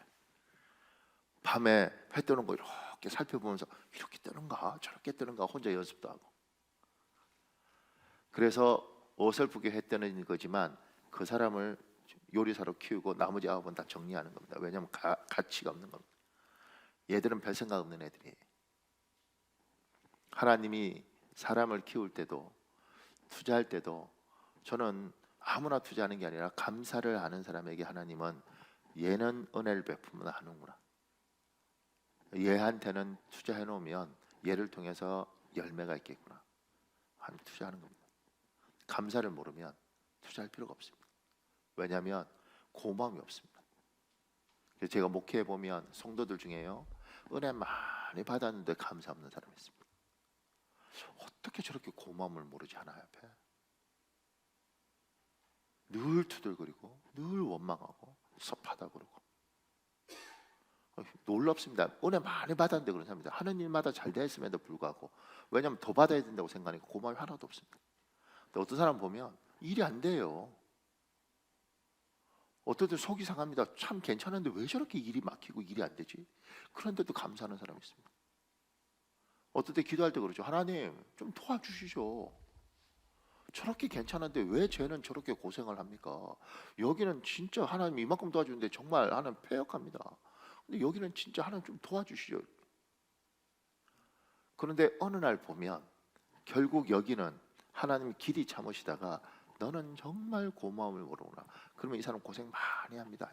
밤에 회 뜨는 거 이렇게 살펴보면서 이렇게 뜨는가 저렇게 뜨는가 혼자 연습도 하고. 그래서 어설프게 회 뜨는 거지만 그 사람을 요리사로 키우고 나머지 9은 다 정리하는 겁니다. 왜냐하면 가치가 없는 겁니다. 얘들은 별 생각 없는 애들이에요. 하나님이 사람을 키울 때도 투자할 때도 저는 아무나 투자하는 게 아니라 감사를 하는 사람에게 하나님은 얘는 은혜를 베푸면 하는구나. 얘한테는 투자해 놓으면 얘를 통해서 열매가 있겠구나. 하나님 투자하는 겁니다. 감사를 모르면 투자할 필요가 없습니다. 왜냐하면 고마움이 없습니다. 그래서 제가 목회해 보면 성도들 중에요 은혜 많이 받았는데 감사 없는 사람이 있습니다. 어떻게 저렇게 고마움을 모르지 하나님 앞에 늘 투덜거리고 늘 원망하고 섭하다 그러고 놀랍습니다. 은혜 많이 받았는데 그런 사람입니다. 하는 일마다 잘 됐음에도 불구하고 왜냐하면 더 받아야 된다고 생각하니까 고마움이 하나도 없습니다. 근데 어떤 사람 보면 일이 안 돼요. 어떨 때 속이 상합니다. 참 괜찮은데 왜 저렇게 일이 막히고 일이 안 되지? 그런데도 감사하는 사람이 있습니다. 어떨 때 기도할 때 그러죠. 하나님 좀 도와주시죠. 저렇게 괜찮은데 왜 쟤는 저렇게 고생을 합니까? 여기는 진짜 하나님 이만큼 도와주는데 정말 하나님 패역합니다. 근데 여기는 진짜 하나님 좀 도와주시죠. 그런데 어느 날 보면 결국 여기는 하나님 길이 참으시다가 너는 정말 고마움을 모르구나. 그러면 이 사람 고생 많이 합니다.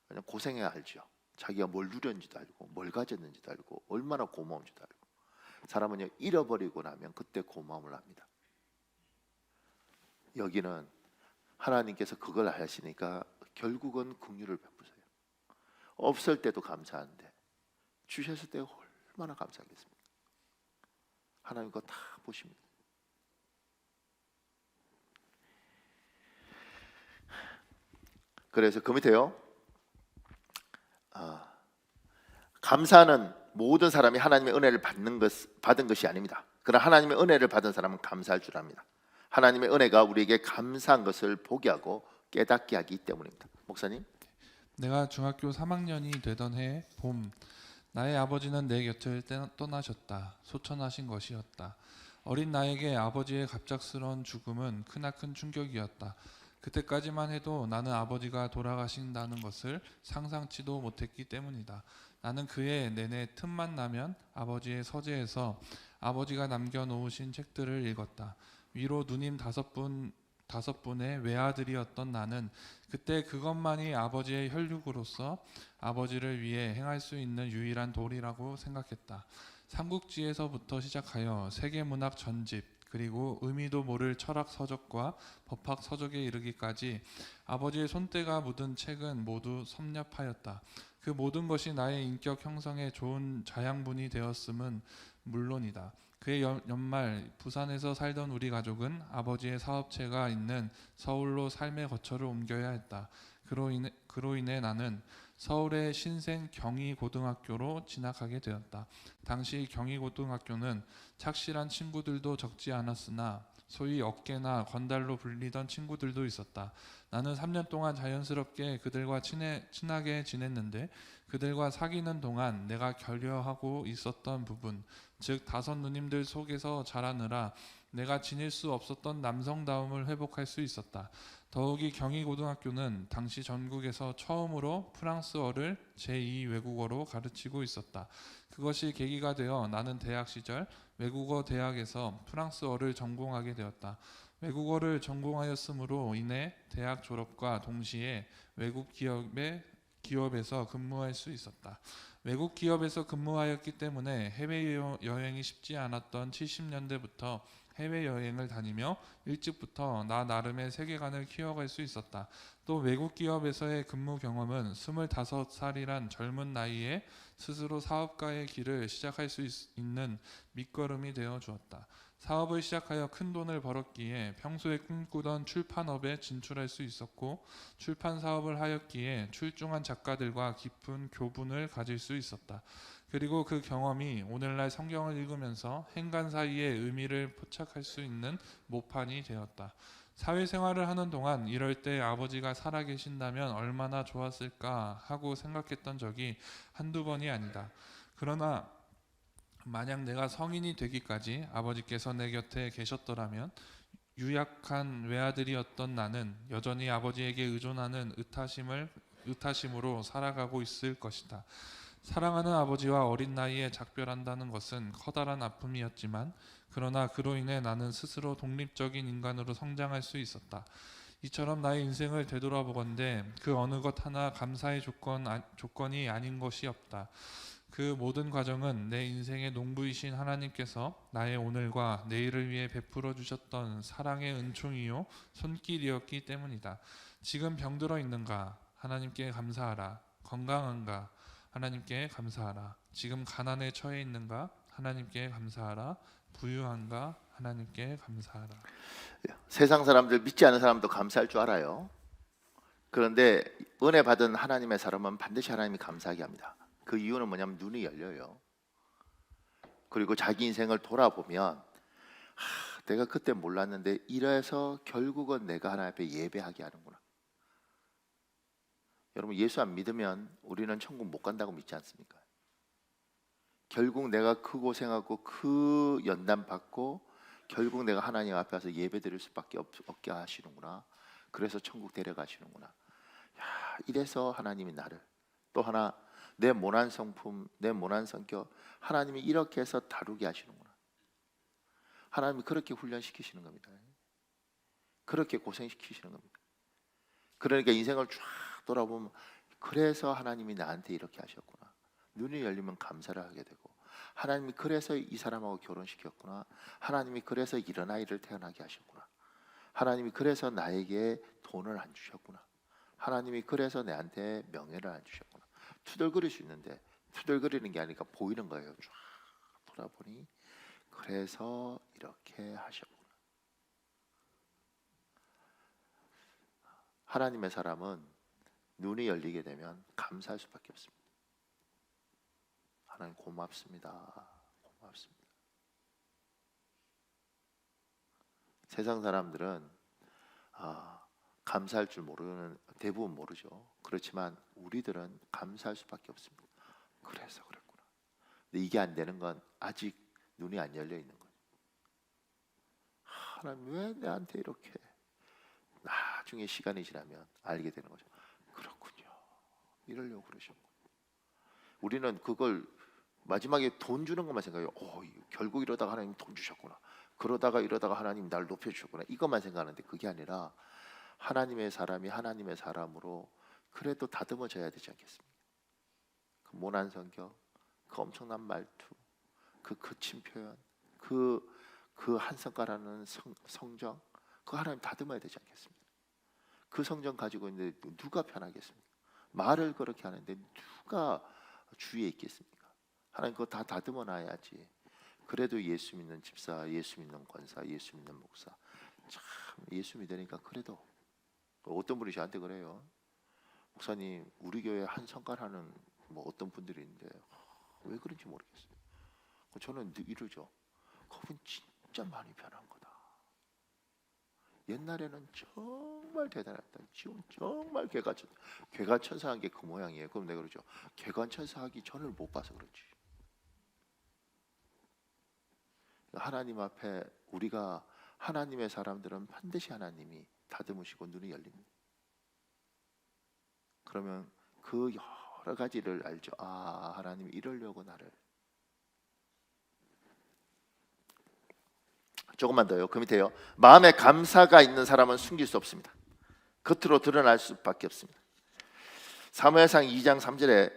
왜냐면 고생해야 알죠. 자기가 뭘 누렸는지도 알고 뭘 가졌는지도 알고 얼마나 고마운지도 알고. 사람은요 잃어버리고 나면 그때 고마움을 합니다. 여기는 하나님께서 그걸 하시니까 결국은 긍휼을 베푸세요. 없을 때도 감사한데 주셨을 때 얼마나 감사하겠습니까? 하나님 그거 다 보십니다. 그래서 그 밑에요. 감사는 모든 사람이 하나님의 은혜를 받은 것이 아닙니다. 그러나 하나님의 은혜를 받은 사람은 감사할 줄 압니다. 하나님의 은혜가 우리에게 감사한 것을 보게 하고 깨닫게 하기 때문입니다. 목사님. 내가 중학교 3학년이 되던 해 봄, 나의 아버지는 내 곁을 떠나셨다. 소천하신 것이었다. 어린 나에게 아버지의 갑작스러운 죽음은 크나큰 충격이었다. 그때까지만 해도 나는 아버지가 돌아가신다는 것을 상상치도 못했기 때문이다. 나는 그해 내내 틈만 나면 아버지의 서재에서 아버지가 남겨놓으신 책들을 읽었다. 위로 누님 다섯 분의 외아들이었던 나는 그때 그것만이 아버지의 혈육으로서 아버지를 위해 행할 수 있는 유일한 도리라고 생각했다. 삼국지에서부터 시작하여 세계문학 전집, 그리고 의미도 모를 철학 서적과 법학 서적에 이르기까지 아버지의 손때가 묻은 책은 모두 섭렵하였다. 그 모든 것이 나의 인격 형성에 좋은 자양분이 되었음은 물론이다. 그해 연말 부산에서 살던 우리 가족은 아버지의 사업체가 있는 서울로 삶의 거처를 옮겨야 했다. 그로 인해 나는 서울의 신생 경희고등학교로 진학하게 되었다. 당시 경희고등학교는 착실한 친구들도 적지 않았으나 소위 어깨나 건달로 불리던 친구들도 있었다. 나는 3년 동안 자연스럽게 그들과 친하게 지냈는데 그들과 사귀는 동안 내가 결여하고 있었던 부분, 즉 다섯 누님들 속에서 자라느라 내가 지닐 수 없었던 남성다움을 회복할 수 있었다. 더욱이 경희고등학교는 당시 전국에서 처음으로 프랑스어를 제2 외국어로 가르치고 있었다. 그것이 계기가 되어 나는 대학 시절 외국어 대학에서 프랑스어를 전공하게 되었다. 외국어를 전공하였으므로 인해 대학 졸업과 동시에 외국 기업에서 근무할 수 있었다. 외국 기업에서 근무하였기 때문에 해외여행이 쉽지 않았던 70년대부터 해외여행을 다니며 일찍부터 나 나름의 세계관을 키워갈 수 있었다. 또 외국 기업에서의 근무 경험은 25살이란 젊은 나이에 스스로 사업가의 길을 시작할 수 있는 밑거름이 되어 주었다. 사업을 시작하여 큰 돈을 벌었기에 평소에 꿈꾸던 출판업에 진출할 수 있었고 출판 사업을 하였기에 출중한 작가들과 깊은 교분을 가질 수 있었다. 그리고 그 경험이 오늘날 성경을 읽으면서 행간 사이의 의미를 포착할 수 있는 모판이 되었다. 사회생활을 하는 동안 이럴 때 아버지가 살아계신다면 얼마나 좋았을까 하고 생각했던 적이 한두 번이 아니다. 그러나 만약 내가 성인이 되기까지 아버지께서 내 곁에 계셨더라면 유약한 외아들이었던 나는 여전히 아버지에게 의존하는 의타심으로 살아가고 있을 것이다. 사랑하는 아버지와 어린 나이에 작별한다는 것은 커다란 아픔이었지만 그러나 그로 인해 나는 스스로 독립적인 인간으로 성장할 수 있었다. 이처럼 나의 인생을 되돌아보건대 그 어느 것 하나 감사의 조건이 아닌 것이 없다. 그 모든 과정은 내 인생의 농부이신 하나님께서 나의 오늘과 내일을 위해 베풀어 주셨던 사랑의 은총이요 손길이었기 때문이다. 지금 병들어 있는가? 하나님께 감사하라. 건강한가? 하나님께 감사하라. 지금 가난에 처해 있는가? 하나님께 감사하라. 부유한가? 하나님께 감사하라. 세상 사람들 믿지 않는 사람도 감사할 줄 알아요. 그런데 은혜 받은 하나님의 사람은 반드시 하나님이 감사하게 합니다. 그 이유는 뭐냐면 눈이 열려요. 그리고 자기 인생을 돌아보면 내가 그때 몰랐는데 이래서 결국은 내가 하나님 앞에 예배하게 하는구나. 여러분 예수 안 믿으면 우리는 천국 못 간다고 믿지 않습니까? 결국 내가 그 고생하고 그 연단 받고 결국 내가 하나님 앞에 와서 예배 드릴 수밖에 없게 하시는구나. 그래서 천국 데려가시는구나. 야, 이래서 하나님이 나를 또 하나 내 모난 성품, 내 모난 성격 하나님이 이렇게 해서 다루게 하시는구나. 하나님이 그렇게 훈련시키시는 겁니다. 그렇게 고생시키시는 겁니다. 그러니까 인생을 쫙 돌아보면 그래서 하나님이 나한테 이렇게 하셨구나. 눈이 열리면 감사를 하게 되고 하나님이 그래서 이 사람하고 결혼시켰구나. 하나님이 그래서 이런 아이를 태어나게 하셨구나. 하나님이 그래서 나에게 돈을 안 주셨구나. 하나님이 그래서 내한테 명예를 안 주셨구나. 투덜거릴 수 있는데 투덜거리는 게 아니라 보이는 거예요. 쫙 돌아보니 그래서 이렇게 하셨구나. 하나님의 사람은 눈이 열리게 되면 감사할 수밖에 없습니다. 하나님 고맙습니다. 고맙습니다. 세상 사람들은 감사할 줄 모르는, 대부분 모르죠. 그렇지만 우리들은 감사할 수밖에 없습니다. 그래서 그랬구나. 근데 이게 안 되는 건 아직 눈이 안 열려 있는 거예요. 하나님 왜 내한테 이렇게. 나중에 시간이 지나면 알게 되는 거죠. 그렇군요. 이러려고 그러셨고. 우리는 그걸 마지막에 돈 주는 것만 생각해요. 결국 이러다가 하나님 돈 주셨구나. 그러다가 이러다가 하나님 날 높여주셨구나. 이것만 생각하는데 그게 아니라 하나님의 사람이 하나님의 사람으로 그래도 다듬어져야 되지 않겠습니까? 그 모난 성경, 그 엄청난 말투, 그 거친 표현, 그 한 성가라는 성정, 그 하나님 다듬어야 되지 않겠습니까? 그 성정 가지고 있는데 누가 편하겠습니까? 말을 그렇게 하는데 누가 주위에 있겠습니까? 하나님 그거 다 다듬어 놔야지. 그래도 예수 믿는 집사, 예수 믿는 권사, 예수 믿는 목사, 참 예수 믿으니까 그래도. 어떤 분이 저한테 그래요. 목사님, 우리 교회 한 성가라는 어떤 분들이 있는데 왜 그런지 모르겠어요. 저는 이러죠. 그분 진짜 많이 변한 거다. 옛날에는 정말 대단했다. 지금 정말 개관천사한 게 그 모양이에요. 그럼 내가 그러죠. 개관천사하기 전을 못 봐서 그렇지. 하나님 앞에 우리가 하나님의 사람들은 반드시 하나님이 다듬으시고 눈이 열립니다. 그러면 그 여러 가지를 알죠. 하나님이 이러려고 나를. 조금만 더요. 그 밑에요. 마음에 감사가 있는 사람은 숨길 수 없습니다. 겉으로 드러날 수밖에 없습니다. 사무엘상 2장 3절에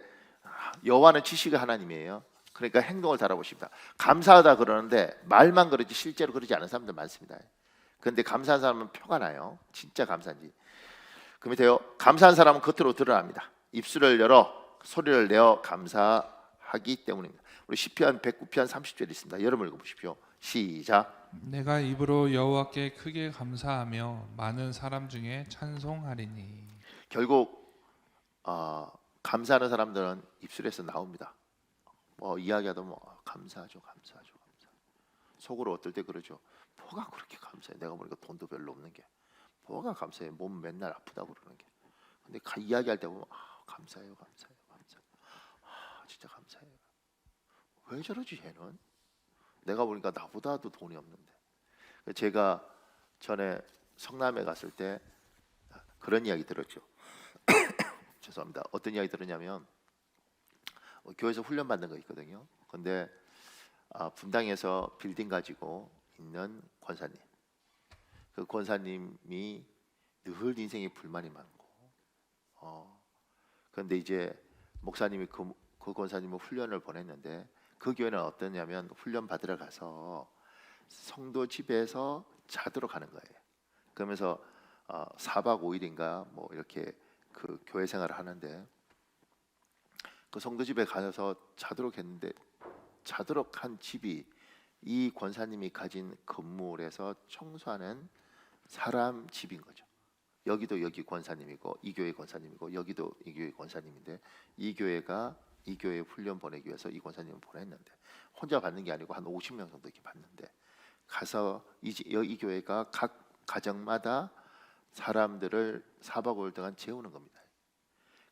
여호와는 지식의 하나님이에요. 그러니까 행동을 달아보십니다. 감사하다 그러는데 말만 그러지 실제로 그러지 않은 사람들 많습니다. 그런데 감사한 사람은 표가 나요. 진짜 감사한지. 그 밑에요. 감사한 사람은 겉으로 드러납니다. 입술을 열어 소리를 내어 감사하기 때문입니다. 우리 시편 109편 30절 있습니다. 여러분 읽어보십시오. 시작. 내가 입으로 여호와께 크게 감사하며 많은 사람 중에 찬송하리니. 결국 감사하는 사람들은 입술에서 나옵니다. 이야기하다 감사하죠. 속으로 어떨 때 그러죠. 뭐가 그렇게 감사해? 내가 보니까 돈도 별로 없는 게 뭐가 감사해? 몸 맨날 아프다고 그러는 게. 근데 이야기할 때 보면 감사해요. 진짜 감사해요. 왜 저러지 얘는? 내가 보니까 나보다도 돈이 없는데. 제가 전에 성남에 갔을 때 그런 이야기 들었죠. 죄송합니다. 어떤 이야기 들었냐면 교회에서 훈련 받는 거 있거든요. 근데 분당에서 빌딩 가지고 있는 권사님. 그 권사님이 늘 인생에 불만이 많고, 그런데 이제 목사님이 그 권사님을 훈련을 보냈는데 그 교회는 어떠냐면 훈련 받으러 가서 성도 집에서 자도록 하는 거예요. 그러면서 4박 5일인가 이렇게 그 교회 생활을 하는데 그 성도 집에 가서 자도록 했는데 자도록 한 집이 이 권사님이 가진 건물에서 청소하는 사람 집인 거죠. 여기도 여기 권사님이고 이 교회 권사님이고 여기도 이 교회 권사님인데 이 교회가 이 교회 훈련 보내기 위해서 이 권사님을 보냈는데 혼자 받는 게 아니고 한 50명 정도 이렇게 받는데 가서 이 교회가 각 가정마다 사람들을 4박 5일 동안 재우는 겁니다.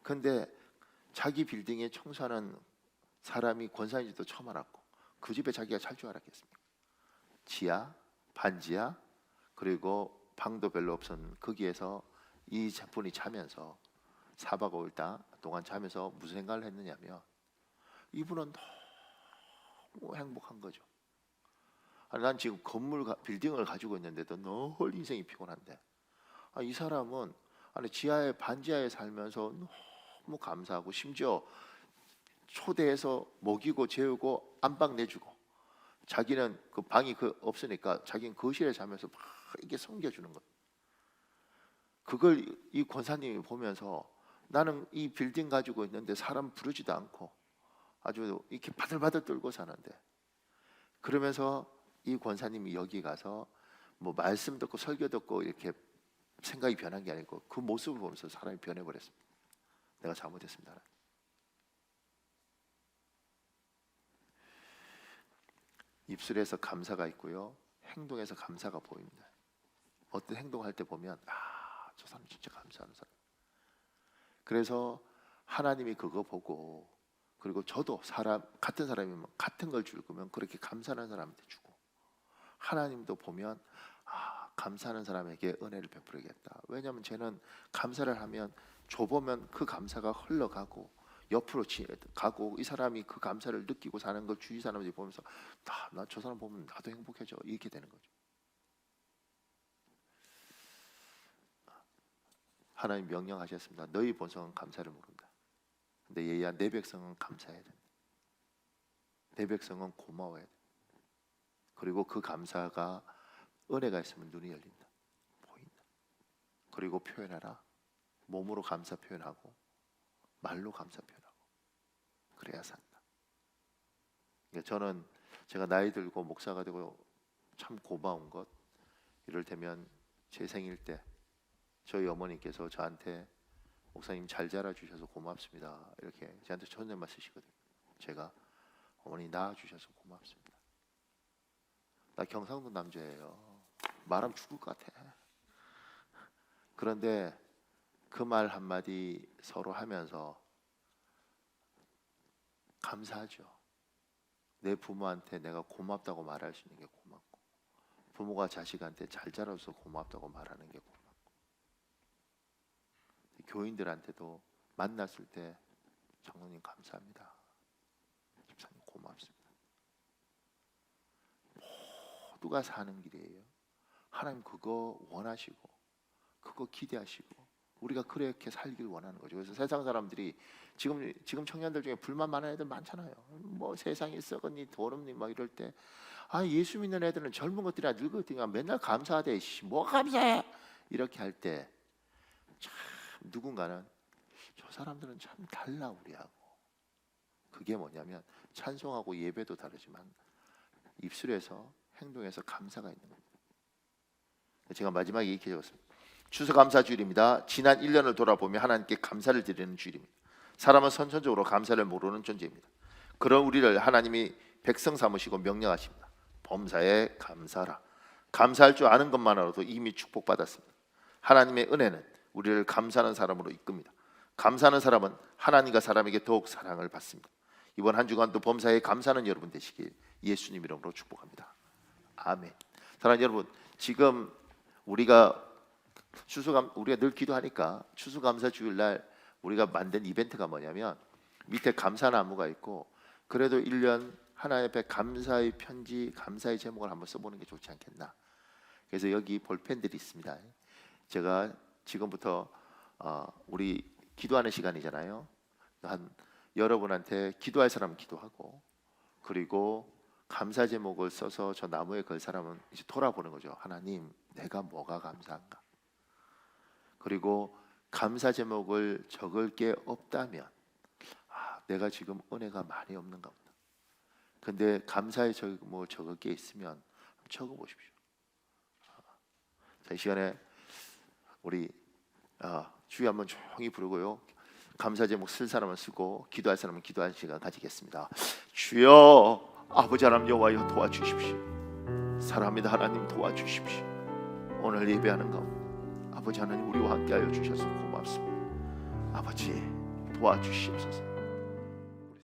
그런데 자기 빌딩에 청소하는 사람이 권사인지도 처음 알았고 그 집에 자기가 살 줄 알았겠습니까? 지하, 반지하 그리고 방도 별로 없었는 거기에서 이 분이 자면서 4박 5일 동안 자면서 무슨 생각을 했느냐면 이분은 너무 행복한 거죠. 난 지금 빌딩을 가지고 있는데도 늘 인생이 피곤한데 이 사람은 지하에 반지하에 살면서 너무 감사하고 심지어 초대해서 먹이고 재우고 안방 내주고 자기는 그 방이 없으니까 자기는 거실에 자면서 막 이렇게 섬겨주는 것. 그걸 이 권사님이 보면서 나는 이 빌딩 가지고 있는데 사람 부르지도 않고 아주 이렇게 바들바들 떨고 사는데, 그러면서 이 권사님이 여기 가서 뭐 말씀 듣고 설교 듣고 이렇게 생각이 변한 게 아니고 그 모습을 보면서 사람이 변해버렸습니다. 내가 잘못했습니다. 입술에서 감사가 있고요, 행동에서 감사가 보입니다. 어떤 행동할 때 보면 저 사람 진짜 감사하는 사람. 그래서 하나님이 그거 보고, 그리고 저도 같은 사람이면 같은 걸 줄 거면 그렇게 감사하는 사람한테 주고, 하나님도 보면 감사하는 사람에게 은혜를 베풀겠다. 왜냐하면 쟤는 감사를 하면 줘보면 그 감사가 흘러가고 옆으로 가고, 이 사람이 그 감사를 느끼고 사는 걸 주위 사람들이 보면서 나 저 사람 보면 나도 행복해져, 이렇게 되는 거죠. 하나님 명령하셨습니다. 너희 본성은 감사를 모른다. 근데 얘야, 내 백성은 감사해야 된다. 내 백성은 고마워야 된다. 그리고 그 감사가 은혜가 있으면 눈이 열린다, 보인다. 그리고 표현하라. 몸으로 감사 표현하고 말로 감사 표현하고, 그래야 산다. 그러니까 저는 제가 나이 들고 목사가 되고 참 고마운 것, 이를테면 제 생일 때 저희 어머니께서 저한테 목사님 잘 자라주셔서 고맙습니다, 이렇게 저한테 존댓말 쓰시거든요. 제가 어머니 낳아주셔서 고맙습니다. 나 경상도 남자예요. 말하면 죽을 것 같아. 그런데 그 말 한마디 서로 하면서 감사하죠. 내 부모한테 내가 고맙다고 말할 수 있는 게 고맙고, 부모가 자식한테 잘 자라줘서 고맙다고 말하는 게 고맙고, 교인들한테도 만났을 때 장로님 감사합니다, 집사님 고맙습니다. 모두가 사는 길이에요. 하나님 그거 원하시고 그거 기대하시고 우리가 그렇게 살길 원하는 거죠. 그래서 세상 사람들이 지금 청년들 중에 불만 많은 애들 많잖아요. 뭐 세상이 썩었니 더럽니 막 이럴 때, 예수 믿는 애들은 젊은 것들이나 늙었더니 맨날 감사하대, 뭐 감사해, 이렇게 할 때 참 누군가는 저 사람들은 참 달라 우리하고. 그게 뭐냐면 찬송하고 예배도 다르지만 입술에서 행동에서 감사가 있는 겁니다. 제가 마지막에 이렇게 적었습니다. 추수감사주일입니다. 지난 1년을 돌아보며 하나님께 감사를 드리는 주일입니다. 사람은 선천적으로 감사를 모르는 존재입니다. 그런 우리를 하나님이 백성 삼으시고 명령하십니다. 범사에 감사하라. 감사할 줄 아는 것만으로도 이미 축복받았습니다. 하나님의 은혜는 우리를 감사하는 사람으로 이끕니다. 감사하는 사람은 하나님과 사람에게 더욱 사랑을 받습니다. 이번 한 주간도 범사에 감사하는 여러분 되시길 예수님 이름으로 축복합니다. 아멘. 사랑하는 여러분, 지금 우리가 늘 기도하니까 추수감사 주일날 우리가 만든 이벤트가 뭐냐면, 밑에 감사나무가 있고, 그래도 1년 하나님 앞에 감사의 편지, 감사의 제목을 한번 써보는 게 좋지 않겠나. 그래서 여기 볼펜들이 있습니다. 제가 지금부터 우리 기도하는 시간이잖아요. 여러분한테 기도할 사람은 기도하고, 그리고 감사 제목을 써서 저 나무에 걸 사람은 이제 돌아보는 거죠. 하나님, 내가 뭐가 감사한가? 그리고 감사 제목을 적을 게 없다면 내가 지금 은혜가 많이 없는가 보다. 근데 감사의 제목을 적을 게 있으면 적어보십시오. 자, 이 시간에 우리 주여 한번 조용히 부르고요, 감사 제목 쓸 사람은 쓰고 기도할 사람은 기도하는 시간 가지겠습니다. 주여, 아버지 하나님 여호와여 도와주십시오. 사랑합니다. 하나님 도와주십시오. 오늘 예배하는 가운데 아버지 하나님 우리와 함께하여 주셔서 고맙습니다. 아버지 도와주시옵소서.